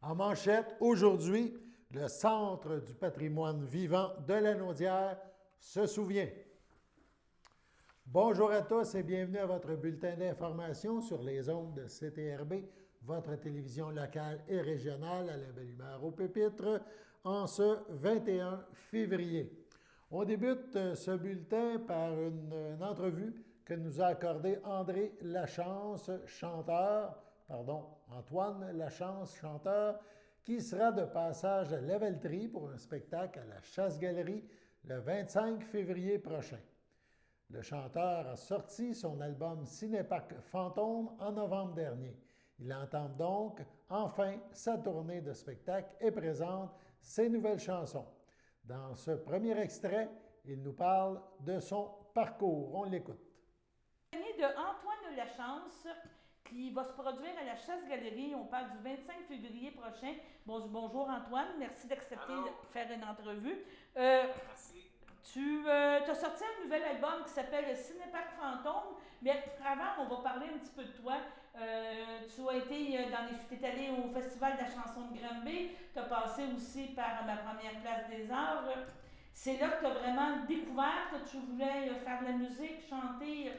En manchette, aujourd'hui, le Centre du patrimoine vivant de Lanaudière se souvient. Bonjour à tous et bienvenue à votre bulletin d'information sur les ondes de CTRB, votre télévision locale et régionale à la belle humeur au pupitre, en ce 21 février. On débute ce bulletin par une entrevue que nous a accordée André Lachance, Antoine Lachance, chanteur, qui sera de passage à Lavaltrie pour un spectacle à la Chasse-Galerie le 25 février prochain. Le chanteur a sorti son album Cinéparc Fantôme en novembre dernier. Il entame donc enfin sa tournée de spectacle et présente ses nouvelles chansons. Dans ce premier extrait, il nous parle de son parcours. On l'écoute. De Antoine Lachance qui va se produire à la Chasse-Galerie. On parle du 25 février prochain. Bonjour Antoine, merci d'accepter de faire une entrevue. Merci. Tu as sorti un nouvel album qui s'appelle Cinéparc Fantôme, mais avant, on va parler un petit peu de toi. Tu as été t'es allé au Festival de la chanson de Granby, tu as passé aussi par ma première place des arts. C'est là que tu as vraiment découvert que tu voulais faire de la musique, chanter.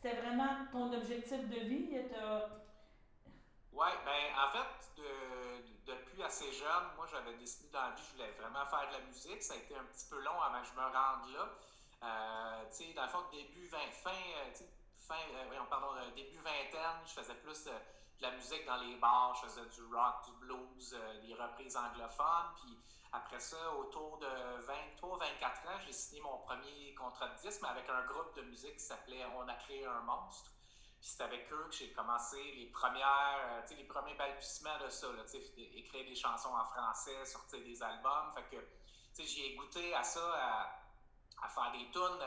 C'était vraiment ton objectif de vie. Oui, ben en fait, depuis assez jeune, moi j'avais décidé dans la vie, je voulais vraiment faire de la musique. Ça a été un petit peu long avant que je me rende là. Tu sais, dans le fond, début vingtaine, je faisais plus de la musique dans les bars, je faisais du rock, du blues, des reprises anglophones. Puis après ça, autour de 23-24 ans, j'ai signé mon premier contrat de disque, mais avec un groupe de musique qui s'appelait On a créé un monstre. Puis c'est avec eux que j'ai commencé les premiers balbutiements de ça, là, écrire des chansons en français, sortir des albums. Fait que j'y ai goûté à ça, à faire des tunes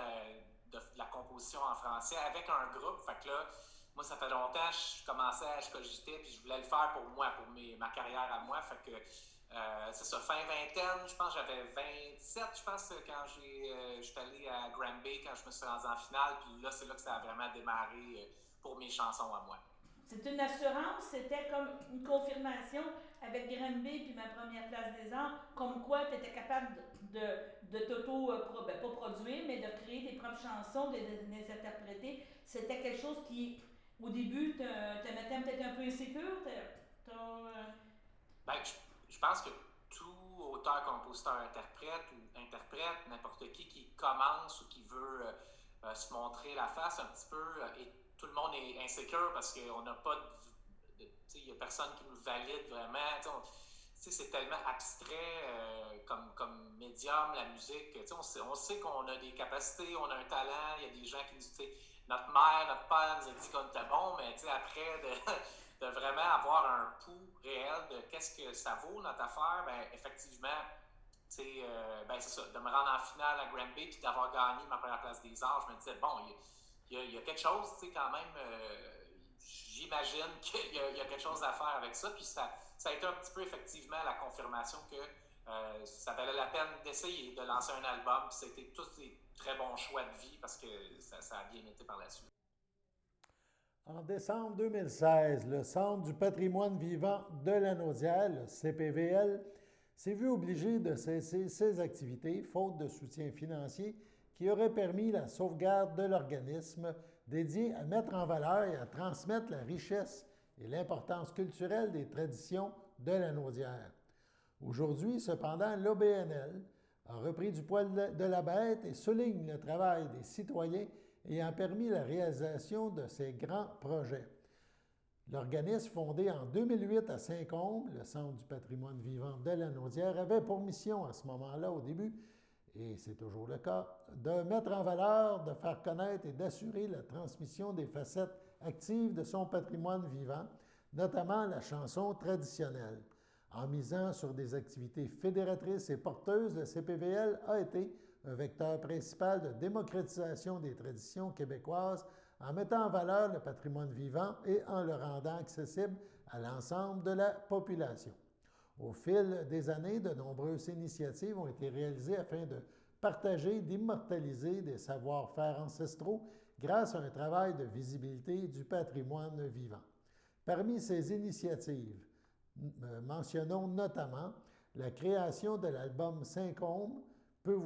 de la composition en français avec un groupe. Fait que là, moi, ça fait longtemps que je cogitais, puis je voulais le faire pour moi, pour ma carrière à moi. Fait que c'est ça, fin vingtaine, je pense que j'avais 27, je pense, quand j'étais allé à Granby, quand je me suis rendu en finale. Puis là, c'est là que ça a vraiment démarré pour mes chansons à moi. C'est une assurance, c'était comme une confirmation avec Granby puis ma première place des arts, comme quoi tu étais capable de pas produire, mais de créer tes propres chansons, de les interpréter. C'était quelque chose qui, au début, te mettait peut-être un peu insécure. Ben, je pense que tout auteur, compositeur, interprète, n'importe qui commence ou qui veut se montrer la face un petit peu, et tout le monde est insécure parce qu'on n'a pas il n'y a personne qui nous valide vraiment. C'est tellement abstrait comme médium, la musique. On sait qu'on a des capacités, on a un talent, il y a des gens qui nous disent, notre mère, notre père nous a dit qu'on était bon, mais après, de vraiment avoir un pouls réel de qu'est-ce que ça vaut notre affaire, ben effectivement, c'est ça, de me rendre en finale à Granby puis d'avoir gagné ma première place des arts, je me disais, bon, il y a quelque chose, quand même, j'imagine qu'il y a quelque chose à faire avec ça, puis ça a été un petit peu effectivement la confirmation que ça valait la peine d'essayer de lancer un album, puis c'était tous des très bons choix de vie parce que ça a bien été par la suite. En décembre 2016, le Centre du patrimoine vivant de Lanaudière, le CPVL, s'est vu obligé de cesser ses activités faute de soutien financier qui aurait permis la sauvegarde de l'organisme dédié à mettre en valeur et à transmettre la richesse et l'importance culturelle des traditions de Lanaudière. Aujourd'hui, cependant, l'OBNL a repris du poil de la bête et souligne le travail des citoyens ayant permis la réalisation de ces grands projets. L'organisme fondé en 2008 à Saint-Combe, le Centre du patrimoine vivant de Lanaudière, avait pour mission à ce moment-là, au début, et c'est toujours le cas, de mettre en valeur, de faire connaître et d'assurer la transmission des facettes actives de son patrimoine vivant, notamment la chanson traditionnelle. En misant sur des activités fédératrices et porteuses, le CPVL a été un vecteur principal de démocratisation des traditions québécoises en mettant en valeur le patrimoine vivant et en le rendant accessible à l'ensemble de la population. Au fil des années, de nombreuses initiatives ont été réalisées afin de partager, d'immortaliser des savoir-faire ancestraux grâce à un travail de visibilité du patrimoine vivant. Parmi ces initiatives, Mentionnons notamment la création de l'album Saint-Côme peut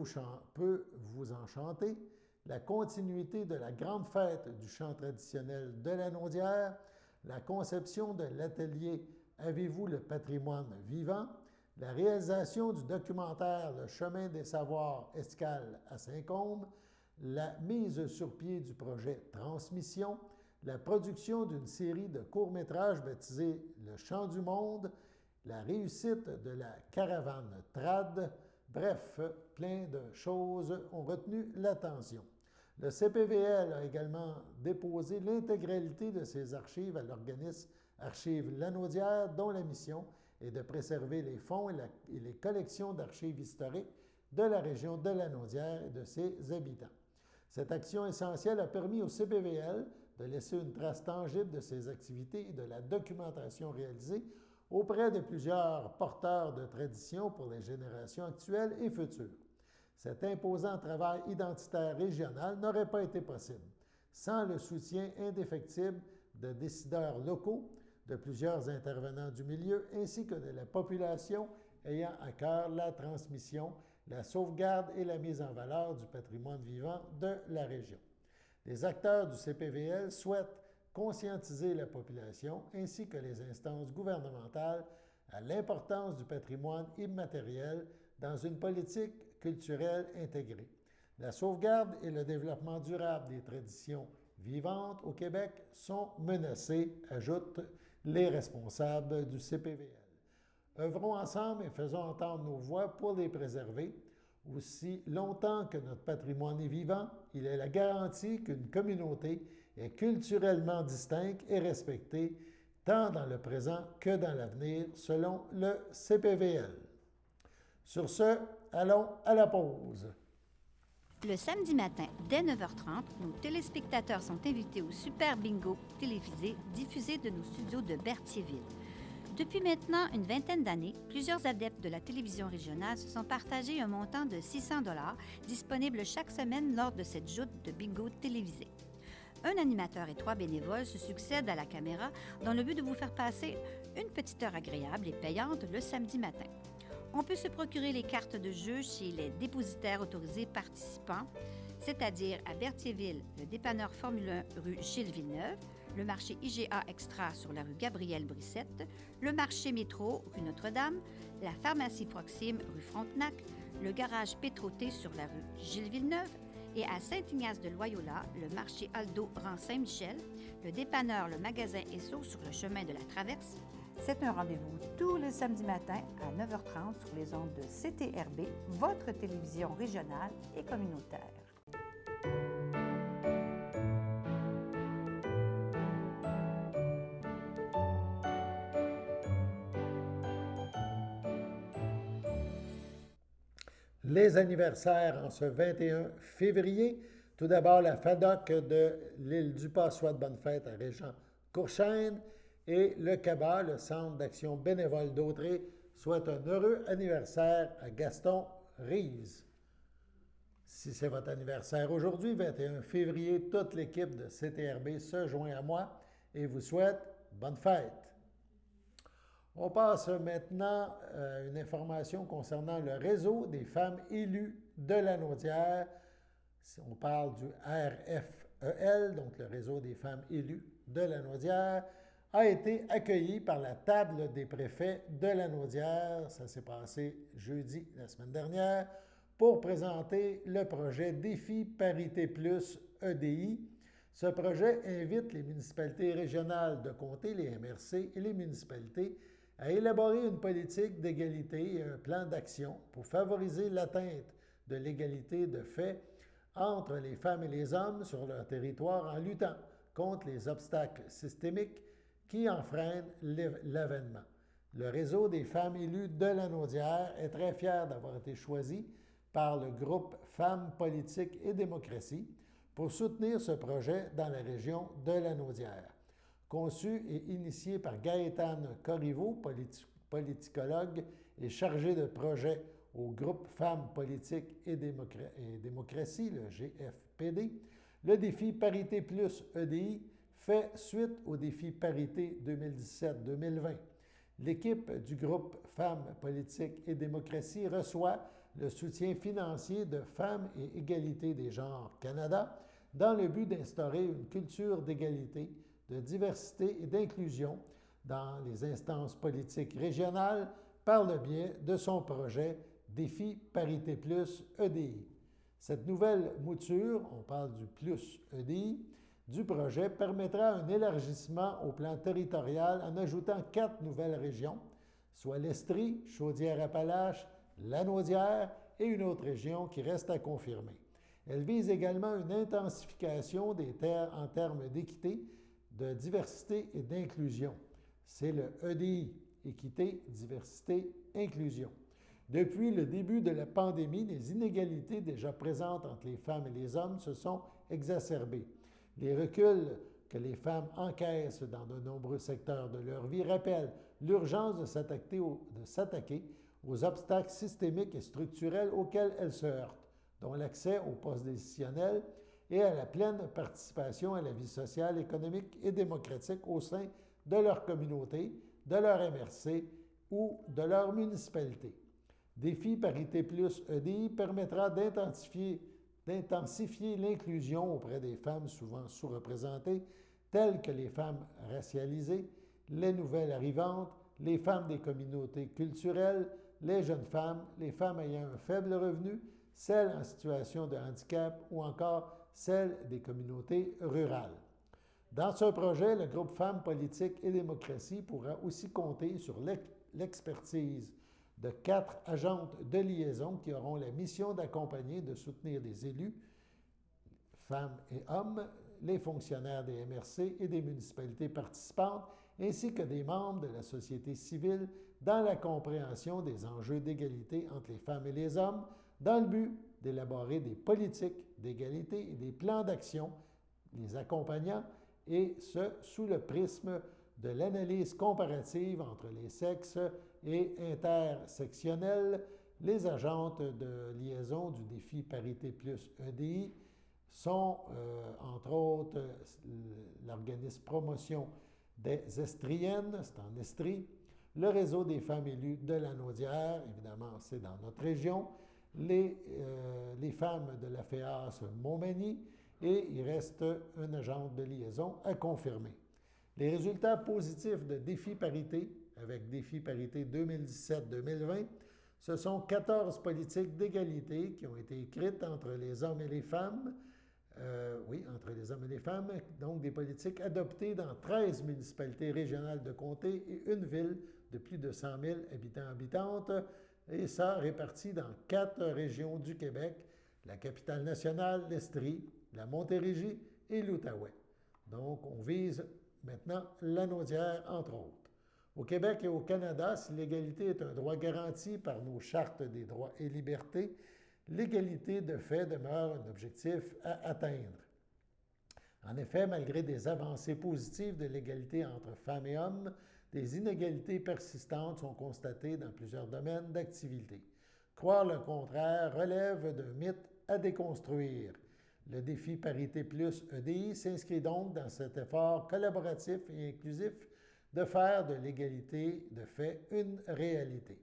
vous enchanter, la continuité de la grande fête du chant traditionnel de la Naudière, la conception de l'atelier Avez-vous le patrimoine vivant, la réalisation du documentaire Le chemin des savoirs escale à Saint-Côme, la mise sur pied du projet Transmission, la production d'une série de courts-métrages baptisés Le Chant du Monde, la réussite de la caravane Trad, bref, plein de choses ont retenu l'attention. Le CPVL a également déposé l'intégralité de ses archives à l'organisme Archives Lanaudière, dont la mission est de préserver les fonds et les collections d'archives historiques de la région de Lanaudière et de ses habitants. Cette action essentielle a permis au CPVL de laisser une trace tangible de ses activités et de la documentation réalisée auprès de plusieurs porteurs de traditions pour les générations actuelles et futures. Cet imposant travail identitaire régional n'aurait pas été possible sans le soutien indéfectible de décideurs locaux, de plusieurs intervenants du milieu, ainsi que de la population ayant à cœur la transmission, la sauvegarde et la mise en valeur du patrimoine vivant de la région. Les acteurs du CPVL souhaitent conscientiser la population ainsi que les instances gouvernementales à l'importance du patrimoine immatériel dans une politique culturelle intégrée. La sauvegarde et le développement durable des traditions vivantes au Québec sont menacés, ajoutent les responsables du CPVL. Œuvrons ensemble et faisons entendre nos voix pour les préserver. Aussi longtemps que notre patrimoine est vivant, il est la garantie qu'une communauté est culturellement distincte et respectée, tant dans le présent que dans l'avenir, selon le CPVL. Sur ce, allons à la pause. Le samedi matin, dès 9h30, nos téléspectateurs sont invités au Super Bingo télévisé diffusé de nos studios de Berthierville. Depuis maintenant une vingtaine d'années, plusieurs adeptes de la télévision régionale se sont partagés un montant de 600 $ disponible chaque semaine lors de cette joute de bingo télévisé. Un animateur et 3 bénévoles se succèdent à la caméra dans le but de vous faire passer une petite heure agréable et payante le samedi matin. On peut se procurer les cartes de jeu chez les dépositaires autorisés participants, c'est-à-dire à Berthierville, le dépanneur Formule 1 rue Gilles Villeneuve, le marché IGA Extra sur la rue Gabriel-Brissette, le marché Métro rue Notre-Dame, la pharmacie Proxime rue Frontenac, le garage Pétroté sur la rue Gilles Villeneuve et à Saint-Ignace-de-Loyola, le marché Aldo rang Saint-Michel, le dépanneur Le Magasin Esso sur le chemin de la Traverse. C'est un rendez-vous tous les samedis matins à 9h30 sur les ondes de CTRB, votre télévision régionale et communautaire. Les anniversaires en ce 21 février. Tout d'abord, la FADOC de l'île du Pas souhaite bonne fête à Régent-Courchesne et le CABA, le Centre d'action bénévole d'Autrey, souhaite un heureux anniversaire à Gaston Reeves. Si c'est votre anniversaire aujourd'hui, 21 février, toute l'équipe de CTRB se joint à moi et vous souhaite bonne fête. On passe maintenant à une information concernant le réseau des femmes élues de la Naudière. On parle du RFEL, donc le réseau des femmes élues de la Naudière, a été accueilli par la table des préfets de la Naudière. Ça s'est passé jeudi la semaine dernière pour présenter le projet Défi Parité Plus EDI. Ce projet invite les municipalités régionales de comté, les MRC et les municipalités à élaborer une politique d'égalité et un plan d'action pour favoriser l'atteinte de l'égalité de fait entre les femmes et les hommes sur leur territoire en luttant contre les obstacles systémiques qui enfreignent l'avènement. Le réseau des femmes élues de la Naudière est très fier d'avoir été choisi par le groupe Femmes, Politique et Démocratie pour soutenir ce projet dans la région de la Naudière. Conçu et initié par Gaëtane Corriveau, politicologue et chargé de projet au groupe Femmes, Politique et Démocratie, le GFPD, le défi Parité Plus EDI fait suite au défi Parité 2017-2020. L'équipe du groupe Femmes, Politique et Démocratie reçoit le soutien financier de Femmes et Égalité des genres Canada dans le but d'instaurer une culture d'égalité, de diversité et d'inclusion dans les instances politiques régionales par le biais de son projet Défi Parité Plus EDI. Cette nouvelle mouture, on parle du Plus EDI, du projet permettra un élargissement au plan territorial en ajoutant 4 nouvelles régions, soit l'Estrie, Chaudière-Appalaches, Lanaudière et une autre région qui reste à confirmer. Elle vise également une intensification des terres en termes d'équité, de diversité et d'inclusion. C'est le EDI, Équité, Diversité, Inclusion. Depuis le début de la pandémie, les inégalités déjà présentes entre les femmes et les hommes se sont exacerbées. Les reculs que les femmes encaissent dans de nombreux secteurs de leur vie rappellent l'urgence de s'attaquer aux obstacles systémiques et structurels auxquels elles se heurtent, dont l'accès aux postes décisionnels et à la pleine participation à la vie sociale, économique et démocratique au sein de leur communauté, de leur MRC ou de leur municipalité. Défi Parité Plus EDI permettra d'intensifier l'inclusion auprès des femmes souvent sous-représentées, telles que les femmes racialisées, les nouvelles arrivantes, les femmes des communautés culturelles, les jeunes femmes, les femmes ayant un faible revenu, celles en situation de handicap ou encore celles des communautés rurales. Dans ce projet, le groupe Femmes, Politique et Démocratie pourra aussi compter sur l'expertise de 4 agentes de liaison qui auront la mission d'accompagner et de soutenir les élus, femmes et hommes, les fonctionnaires des MRC et des municipalités participantes, ainsi que des membres de la société civile dans la compréhension des enjeux d'égalité entre les femmes et les hommes, dans le but d'élaborer des politiques d'égalité et des plans d'action, les accompagnant, et ce, sous le prisme de l'analyse comparative entre les sexes et intersectionnelle. Les agentes de liaison du défi Parité Plus EDI sont, entre autres, l'organisme Promotion des Estriennes, c'est en Estrie, le réseau des femmes élues de Lanaudière, évidemment, c'est dans notre région, les femmes de la FEAS Montmagny, et il reste un agent de liaison à confirmer. Les résultats positifs de Défi Parité, avec Défi Parité 2017-2020, ce sont 14 politiques d'égalité qui ont été écrites entre les hommes et les femmes, entre les hommes et les femmes, donc des politiques adoptées dans 13 municipalités régionales de comté et une ville de plus de 100 000 habitants-habitantes, et ça réparti dans 4 régions du Québec, la capitale nationale, l'Estrie, la Montérégie et l'Outaouais. Donc, on vise maintenant Lanaudière, entre autres. Au Québec et au Canada, si l'égalité est un droit garanti par nos chartes des droits et libertés, l'égalité de fait demeure un objectif à atteindre. En effet, malgré des avancées positives de l'égalité entre femmes et hommes, des inégalités persistantes sont constatées dans plusieurs domaines d'activité. Croire le contraire relève d'un mythe à déconstruire. Le défi Parité Plus EDI s'inscrit donc dans cet effort collaboratif et inclusif de faire de l'égalité de fait une réalité.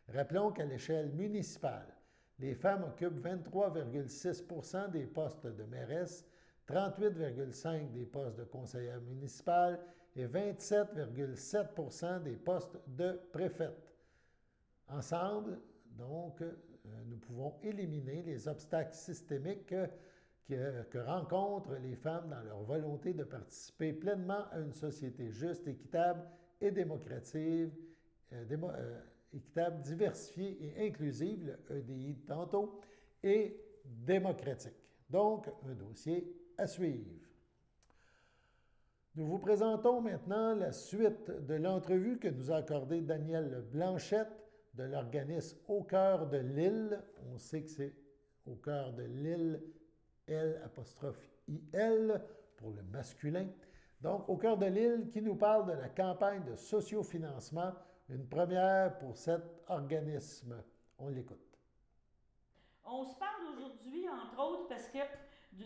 Rappelons qu'à l'échelle municipale, les femmes occupent 23,6 des postes de mairesse, 38,5 des postes de conseillère municipale et 27,7 des postes de préfète. Ensemble, donc, nous pouvons éliminer les obstacles systémiques que rencontrent les femmes dans leur volonté de participer pleinement à une société juste, équitable et démocratique, équitable, diversifiée et inclusive, le EDI de tantôt, et démocratique. Donc, un dossier à suivre. Nous vous présentons maintenant la suite de l'entrevue que nous a accordée Danielle Blanchette de l'organisme Au cœur de l'île. On sait que c'est Au cœur de l'île, L'-I-L pour le masculin. Donc, Au cœur de l'île qui nous parle de la campagne de sociofinancement, une première pour cet organisme. On l'écoute. On se parle aujourd'hui, entre autres, parce que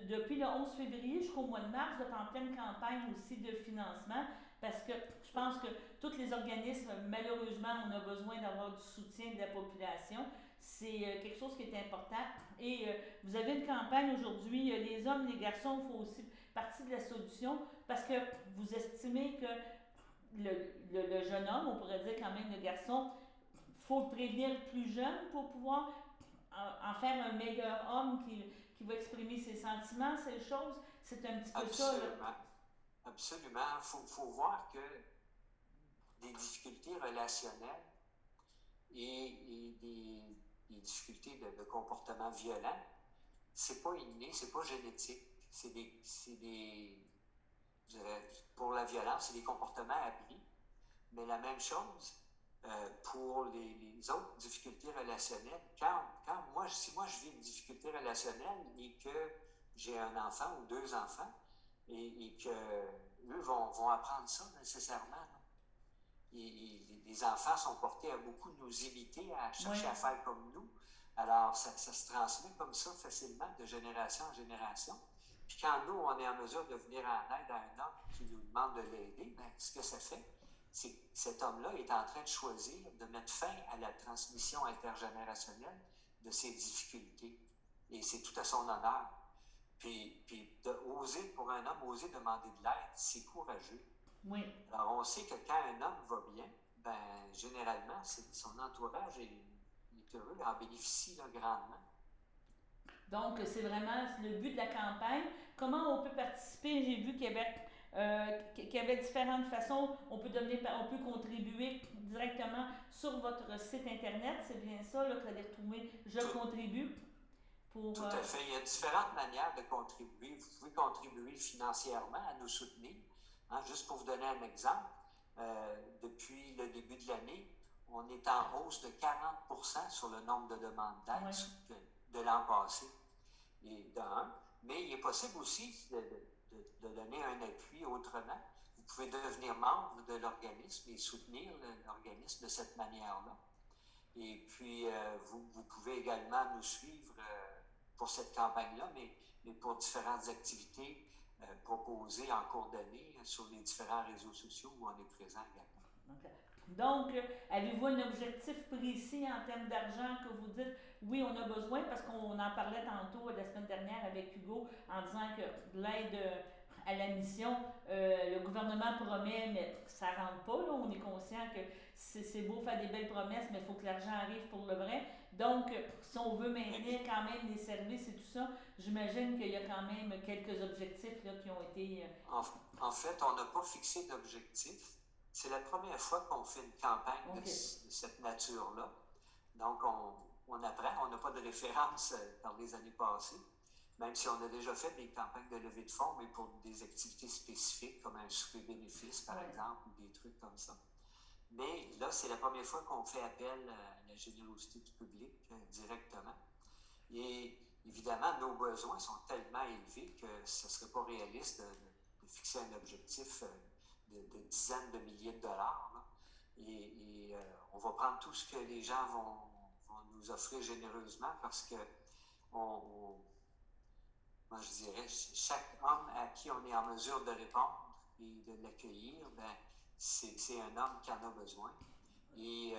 depuis le 11 février jusqu'au mois de mars, vous êtes en pleine campagne aussi de financement, parce que je pense que tous les organismes, malheureusement, on a besoin d'avoir du soutien de la population. C'est quelque chose qui est important. Et vous avez une campagne aujourd'hui, les hommes, les garçons font aussi partie de la solution parce que vous estimez que le jeune homme, on pourrait dire quand même le garçon, faut le prévenir plus jeune pour pouvoir en faire un meilleur homme qui va exprimer ses sentiments, ces choses. C'est un petit peu ça. Absolument. Absolument. Il faut voir que des difficultés relationnelles et des difficultés de comportement violent, c'est pas inné, c'est pas génétique. Pour la violence, c'est des comportements appris. Mais la même chose pour les autres difficultés relationnelles. Si moi je vis une difficulté relationnelle et que j'ai un enfant ou deux enfants et que eux vont apprendre ça nécessairement. Les enfants sont portés à beaucoup nous imiter, à chercher à faire comme nous. Alors, ça se transmet comme ça facilement de génération en génération. Puis quand nous, on est en mesure de venir en aide à un homme qui nous demande de l'aider, bien, ce que ça fait, c'est que cet homme-là est en train de choisir de mettre fin à la transmission intergénérationnelle de ses difficultés. Et c'est tout à son honneur. Puis pour un homme, oser demander de l'aide, c'est courageux. Oui. Alors, on sait que quand un homme va bien, ben, généralement, son entourage est heureux, en bénéficie là, grandement. Donc, c'est vraiment le but de la campagne. Comment on peut participer? J'ai vu qu'il y avait différentes façons. On peut contribuer directement sur votre site Internet. C'est bien ça, là, que vous allez retrouver « Je contribue ». Tout à fait. Il y a différentes manières de contribuer. Vous pouvez contribuer financièrement à nous soutenir. Hein, juste pour vous donner un exemple, depuis le début de l'année, on est en hausse de 40% sur le nombre de demandes d'aide de l'an passé. Et mais il est possible aussi de donner un appui autrement. Vous pouvez devenir membre de l'organisme et soutenir l'organisme de cette manière-là. Et puis, vous pouvez également nous suivre pour cette campagne-là, mais pour différentes activités proposées en cours d'année sur les différents réseaux sociaux où on est présent également. Okay. Donc, avez-vous un objectif précis en termes d'argent que vous dites, oui, on a besoin, parce qu'on en parlait tantôt la semaine dernière avec Hugo, en disant que l'aide à la mission, le gouvernement promet, mais ça ne rentre pas, là. On est conscient que c'est beau faire des belles promesses, mais il faut que l'argent arrive pour le vrai. Donc, si on veut maintenir quand même des services et tout ça, j'imagine qu'il y a quand même quelques objectifs là, qui ont été... En fait, on n'a pas fixé d'objectif. C'est la première fois qu'on fait une campagne de cette nature-là. Donc, on apprend. On n'a pas de référence dans les années passées, même si on a déjà fait des campagnes de levée de fonds, mais pour des activités spécifiques, comme un souper bénéfice, par exemple, ou des trucs comme ça. Mais là, c'est la première fois qu'on fait appel à la générosité du public directement. Et évidemment, nos besoins sont tellement élevés que ce ne serait pas réaliste de fixer un objectif de dizaines de milliers de dollars. Là. Et on va prendre tout ce que les gens vont nous offrir généreusement parce que moi, je dirais, chaque homme à qui on est en mesure de répondre et de l'accueillir, ben, c'est un homme qui en a besoin. Et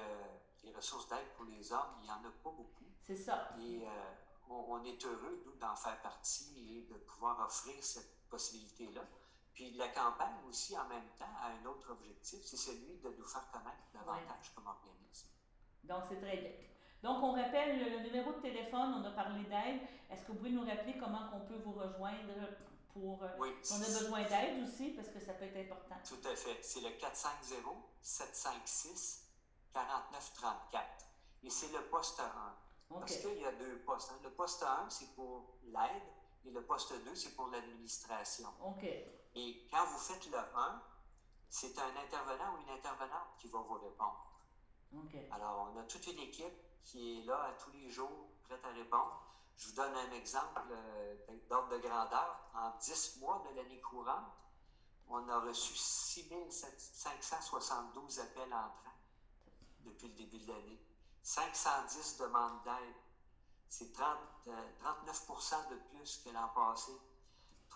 les ressources d'aide pour les hommes, il n'y en a pas beaucoup. C'est ça. Et on est heureux, nous, d'en faire partie et de pouvoir offrir cette possibilité-là. Puis la campagne aussi, en même temps, a un autre objectif, c'est celui de nous faire connaître davantage comme organisme. Donc, c'est très bien. Donc, on rappelle le numéro de téléphone, on a parlé d'aide. Est-ce que vous pouvez nous rappeler comment on peut vous rejoindre pour si on a besoin d'aide aussi, parce que ça peut être important? Tout à fait. C'est le 450-756-4934. Et c'est le poste 1. Okay. Parce qu'il y a deux postes. Hein. Le poste 1, c'est pour l'aide, et le poste 2, c'est pour l'administration. Okay. Et quand vous faites le 1, c'est un intervenant ou une intervenante qui va vous répondre. Okay. Alors, on a toute une équipe qui est là à tous les jours, prête à répondre. Je vous donne un exemple d'ordre de grandeur. En 10 mois de l'année courante, on a reçu 6572 appels entrants depuis le début de l'année. 510 demandes d'aide. C'est 39% de plus que l'an passé.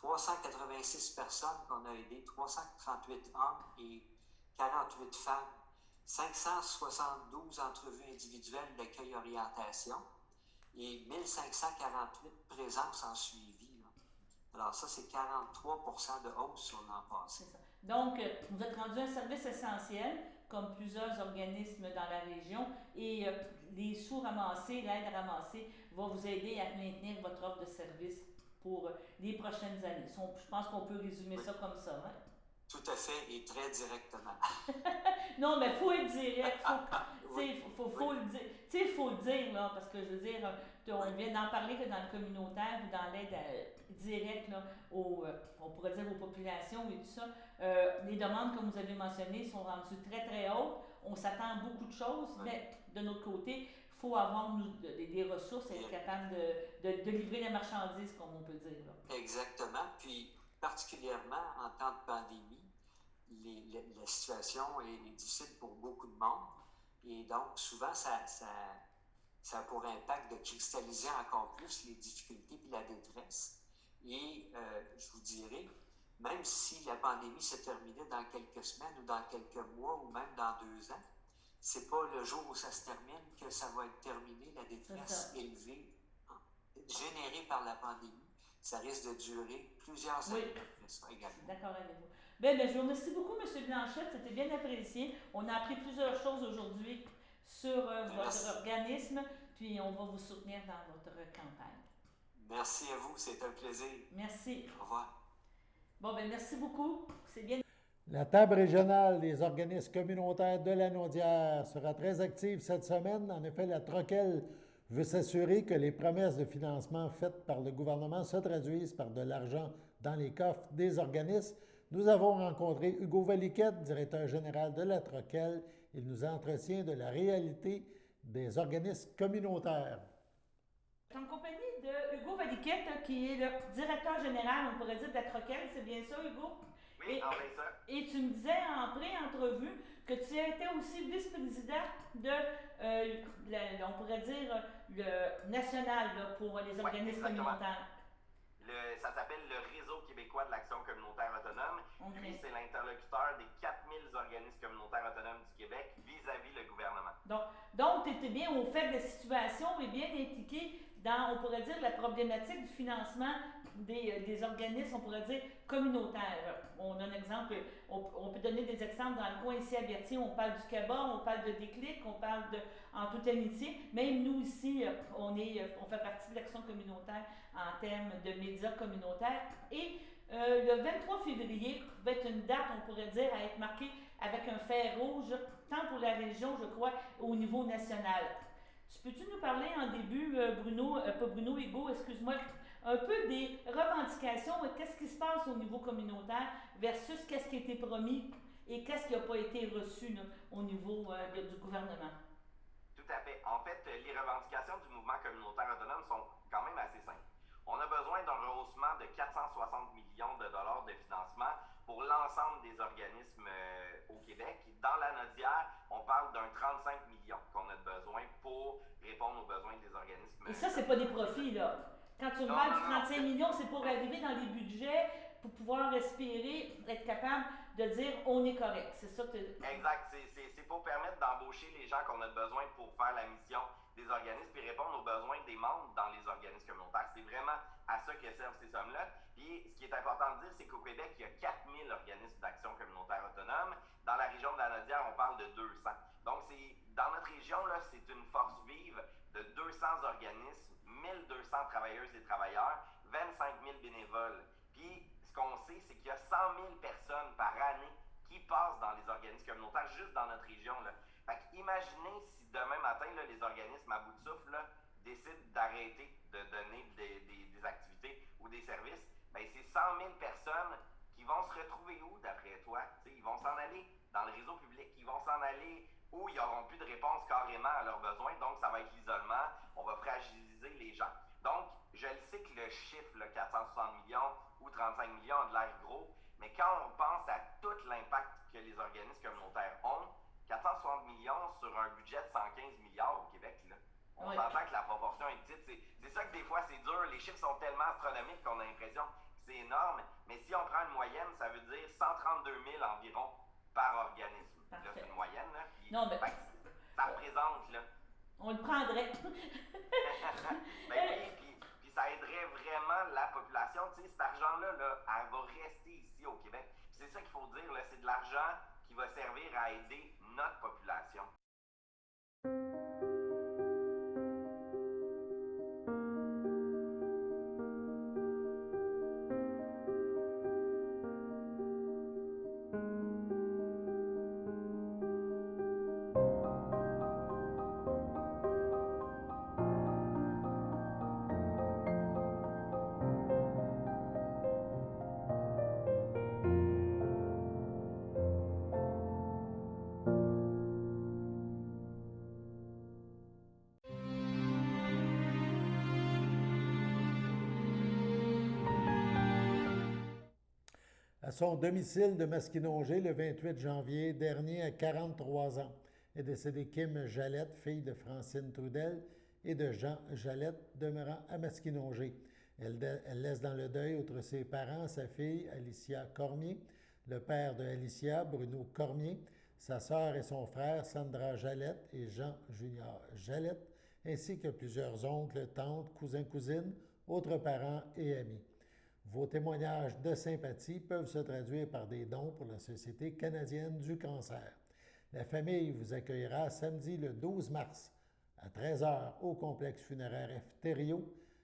386 personnes qu'on a aidées, 338 hommes et 48 femmes, 572 entrevues individuelles d'accueil-orientation et 1548 présences en suivi. Là. Alors ça, c'est 43% de hausse sur l'an passé. C'est ça. Donc, vous êtes rendu un service essentiel, comme plusieurs organismes dans la région, et les sous ramassés, l'aide ramassée va vous aider à maintenir votre offre de service pour les prochaines années. Je pense qu'on peut résumer ça comme ça. Hein? Tout à fait et très directement. Non, mais il faut être direct. Faut Oui. le dire. Tu sais, il faut le dire, là, parce que je veux dire, on vient d'en parler que dans le communautaire ou dans l'aide directe là, on pourrait dire aux populations et tout ça. Les demandes, comme vous avez mentionné, sont rendues très, très hautes. On s'attend à beaucoup de choses, mais de notre côté, il faut avoir des ressources et être capable de livrer les marchandises, comme on peut dire. Là. Exactement. Puis, particulièrement en temps de pandémie, la situation est difficile pour beaucoup de monde. Et donc, souvent, ça a pour impact de cristalliser encore plus les difficultés et la détresse. Et je vous dirais, même si la pandémie s'est terminée dans quelques semaines ou dans quelques mois ou même dans 2 ans, c'est pas le jour où ça se termine que ça va être terminé, la détresse élevée générée par la pandémie. Ça risque de durer plusieurs années après ça également. D'accord avec vous. Bien, je vous remercie beaucoup, M. Blanchette. C'était bien apprécié. On a appris plusieurs choses aujourd'hui sur votre organisme, puis on va vous soutenir dans votre campagne. Merci à vous, c'est un plaisir. Merci. Au revoir. Bon, merci beaucoup. C'est bien. La table régionale des organismes communautaires de la Naudière sera très active cette semaine. En effet, la Troquelle veut s'assurer que les promesses de financement faites par le gouvernement se traduisent par de l'argent dans les coffres des organismes. Nous avons rencontré Hugo Valiquette, directeur général de la Troquelle. Il nous entretient de la réalité des organismes communautaires. En compagnie de Hugo Valiquette, qui est le directeur général, on pourrait dire, de la Troquelle. C'est bien ça, Hugo? Oui, en plein ça. Et tu me disais en pré-entrevue que tu étais aussi vice-président de, on pourrait dire, le national là, pour les organismes communautaires. Ça s'appelle le Réseau québécois de l'action communautaire autonome. Okay. Lui, c'est l'interlocuteur des 4000 organismes communautaires autonomes du Québec vis-à-vis le gouvernement. Donc tu étais bien au fait de la situation et bien impliqué dans, on pourrait dire, la problématique du financement des organismes, on pourrait dire, communautaires. On a un exemple, on peut donner des exemples dans le coin ici à Berthier, on parle du CABA, on parle de Déclic, on parle de En toute amitié. Même nous ici, on fait partie de l'action communautaire en termes de médias communautaires. Et le 23 février va être une date, on pourrait dire, à être marquée avec un fer rouge, tant pour la région, je crois, au niveau national. Peux-tu nous parler en début, Hugo, excuse-moi, un peu des revendications et qu'est-ce qui se passe au niveau communautaire versus qu'est-ce qui a été promis et qu'est-ce qui n'a pas été reçu là, au niveau du gouvernement? Tout à fait. En fait, les revendications du mouvement communautaire autonome sont quand même assez simples. On a besoin d'un rehaussement de 460 millions de dollars de financement pour l'ensemble des organismes au Québec. Dans la Naudière, on parle d'un 35 millions qu'on a besoin pour répondre aux besoins des organismes. Et ça, c'est pas des profits, là. Quand tu me parles du 35 millions, c'est pour arriver dans les budgets, pour pouvoir respirer, être capable de dire on est correct. C'est ça que tu... Exact. C'est pour permettre d'embaucher les gens qu'on a besoin pour faire la mission des organismes et répondre aux besoins des membres dans les organismes communautaires. C'est vraiment à ça que servent ces sommes-là. Puis, ce qui est important de dire, c'est qu'au Québec, il y a 4000 organismes d'action communautaire autonome. Dans la région de la Naudière, on parle de 200. Donc, dans notre région, là, c'est une force vive de 200 organismes, 1200 travailleuses et travailleurs, 25 000 bénévoles. Puis, ce qu'on sait, c'est qu'il y a 100 000 personnes par année qui passent dans les organismes communautaires juste dans notre région. Là. Fait qu'imaginez si demain matin, là, les organismes à bout de souffle là, décident d'arrêter de donner des activités ou des services. Bien, c'est 100 000 personnes qui vont se retrouver où, d'après toi? T'sais, ils vont s'en aller dans le réseau public, ils vont s'en aller où ils n'auront plus de réponse carrément à leurs besoins, donc ça va être l'isolement, on va fragiliser les gens. Donc, je le sais que le chiffre, là, 460 millions ou 35 millions a de l'air gros, mais quand on pense à tout l'impact que les organismes communautaires ont, 460 millions sur un budget de 115 milliards au Québec, là, on s'entend que la proportion est petite. C'est ça que des fois c'est dur, les chiffres sont tellement astronomiques qu'on a l'impression que c'est énorme. Mais si on prend une moyenne, ça veut dire 132 000 environ par organisme. Là, c'est une moyenne. Là, puis, non, mais... ça représente, là. On le prendrait. Ben oui, puis ça aiderait vraiment la population. Tu sais, cet argent-là, là, elle va rester ici au Québec. Puis c'est ça qu'il faut dire, là, c'est de l'argent qui va servir à aider notre population. À son domicile de Masquinongé, le 28 janvier dernier, à 43 ans, est décédée Kim Jalette, fille de Francine Trudel et de Jean Jalette, demeurant à Masquinongé. Elle laisse dans le deuil, outre ses parents, sa fille Alicia Cormier, le père de Alicia, Bruno Cormier, sa sœur et son frère Sandra Jalette et Jean Junior Jalette, ainsi que plusieurs oncles, tantes, cousins, cousines, autres parents et amis. Vos témoignages de sympathie peuvent se traduire par des dons pour la Société canadienne du cancer. La famille vous accueillera samedi le 12 mars à 13h au complexe funéraire F. Thériault,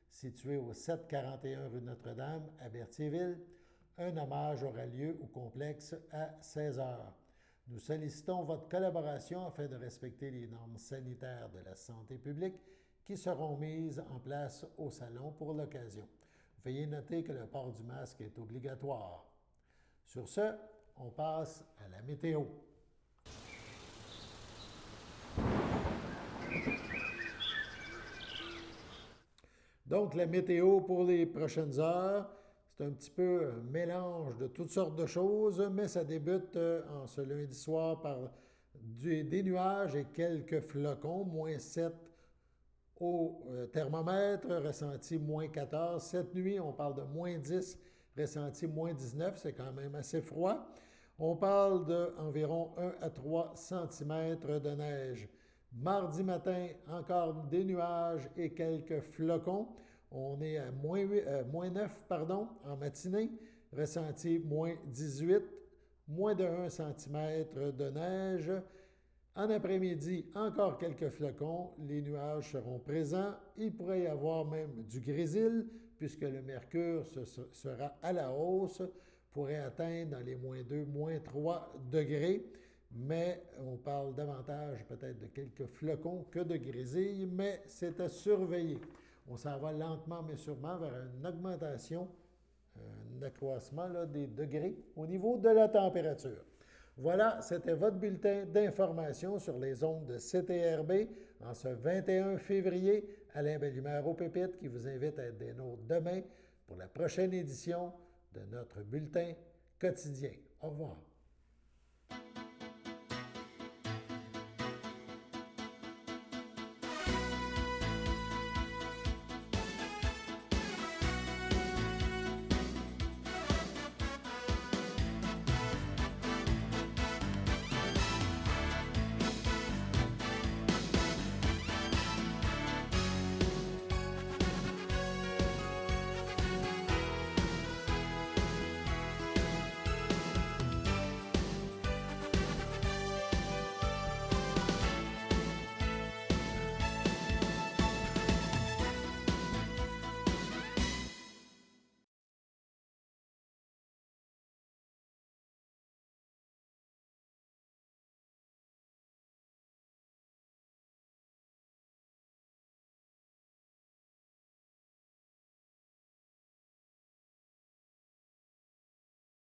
situé au 741 rue Notre-Dame à Berthierville. Un hommage aura lieu au complexe à 16h. Nous sollicitons votre collaboration afin de respecter les normes sanitaires de la santé publique qui seront mises en place au salon pour l'occasion. Veuillez noter que le port du masque est obligatoire. Sur ce, on passe à la météo. Donc, la météo pour les prochaines heures, c'est un petit peu un mélange de toutes sortes de choses, mais ça débute en ce lundi soir par des nuages et quelques flocons, moins 7 au thermomètre, ressenti moins 14. Cette nuit, on parle de moins 10, ressenti moins 19, c'est quand même assez froid. On parle d'environ 1 à 3 cm de neige. Mardi matin, encore des nuages et quelques flocons. On est à moins 9 en matinée, ressenti moins 18, moins de 1 cm de neige. En après-midi, encore quelques flocons, les nuages seront présents. Il pourrait y avoir même du grésil, puisque le mercure sera à la hausse, pourrait atteindre dans les moins 2, moins 3 degrés, mais on parle davantage peut-être de quelques flocons que de grésil, mais c'est à surveiller. On s'en va lentement mais sûrement vers une augmentation, un accroissement là, des degrés au niveau de la température. Voilà, c'était votre bulletin d'information sur les ondes de CTRB en ce 21 février. Alain Bellemare aux Pépites qui vous invite à être des nôtres demain pour la prochaine édition de notre bulletin quotidien. Au revoir.